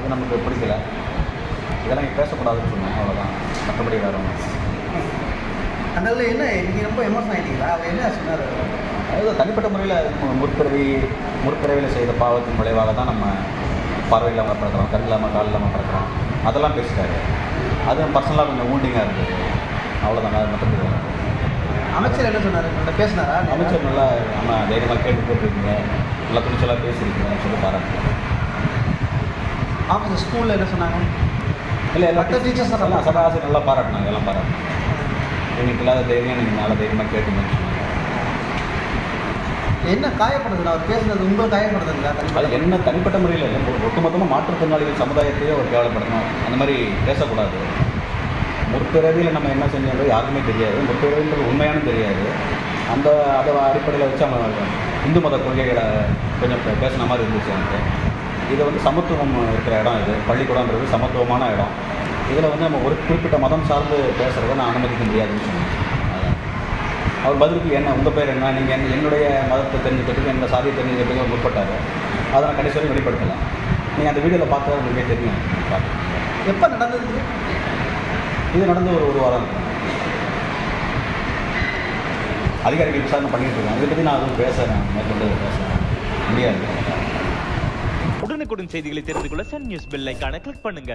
அது நமக்கு பிடிக்கல. இதெல்லாம் இங்கே பேசக்கூடாதுன்னு சொன்னாங்க, அவ்வளோதான். மற்றபடி வேறு ஒன்றும். அதனால என்ன நீங்கள் ரொம்ப எமோஷன் ஆகிட்டீங்களா? அவர் என்ன சொன்னார்? அதாவது தனிப்பட்ட முறையில் முற்பிறவியில் செய்த பாவத்தின் விளைவாக தான் நம்ம பார்வை இல்லாமல் பிறக்கிறோம், கண் இல்லாமல் கால் இல்லாமல் பிறக்கிறோம், அதெல்லாம் பேசிட்டாரு. அது பர்சனலாக கொஞ்சம் ஊண்டிங்காக இருந்தது, அவ்வளோதாங்க. அது மற்றபடி அமைச்சர் என்ன சொன்னார்? பேசினாரா? அமைச்சர் நல்லா நம்ம தைரியமாக கேட்டு போட்டிருக்கீங்க, நல்லா துணிச்சலாக பேசியிருக்கீங்கன்னு சொல்லி பாராட்டுறேன். ஆஃபீஸ் ஸ்கூலில் என்ன சொன்னாங்க? இல்லை எல்லா டீச்சர்ஸ் எல்லாம் சகாசி நல்லா பாராட்டினாங்க, எல்லாம் பாராட்டினாங்க. எங்களுக்கு இல்லாத தைரியம் நீங்கள் நல்லா தைரியமாக கேட்டீங்கன்னு சொன்னாங்க. என்ன காயப்படுதுண்ணா அவர் பேசுனது? உங்களை காயப்படுதுங்களா? அது என்ன தனிப்பட்ட முறையில் இல்லை, ஒட்டுமொத்தமாக மாற்றுத்திறனாளிகள் சமுதாயத்தையே ஒரு கேவலப்படணும், அந்த மாதிரி பேசக்கூடாது. முற்பிறவியில் நம்ம என்ன செஞ்சோம் யாருக்குமே தெரியாது, முற்பிறவின்றது உண்மையானு தெரியாது. அதை அடிப்படையில் வச்சு அவங்க இந்து மத கொள்கைகளை கொஞ்சம் பேசின மாதிரி இருந்துச்சு எனக்கு. இதை வந்து சமத்துவம் இருக்கிற இடம், இது பள்ளிக்கூடன்றது சமத்துவமான இடம். இதில் வந்து நம்ம ஒரு குறிப்பிட்ட மதம் சார்ந்து பேசுகிறத நான் அனுமதிக்க முடியாதுன்னு சொன்னேன். அவர் பதிலுக்கு என்ன, உங்கள் பேர் என்ன, நீங்கள் என்னுடைய மதத்தை தெரிஞ்சுக்கிறதுக்கு, என்னோட சாதியை தெரிஞ்சுக்கிறதுக்கு அவர் முற்பட்டார். அதை நான் கடைசி வரையும் வெளிப்படுத்தலை. நீங்கள் அந்த வீடியோவில் பார்த்தா உங்களுக்கே தெரியும். எப்போ நடந்தது இது? நடந்து ஒரு வாரம் இருக்கும். அதிகாரிகள் விசாரணை பண்ணிட்டு இருக்காங்க. இதை பற்றி நான் அதுவும் மேற்கொண்டு பேச முடியாது. உடனுக்குடன் செய்திகளை தெரிந்து கொள்ள சன் நியூஸ் பெல் ஐகானை கிளிக் பண்ணுங்க.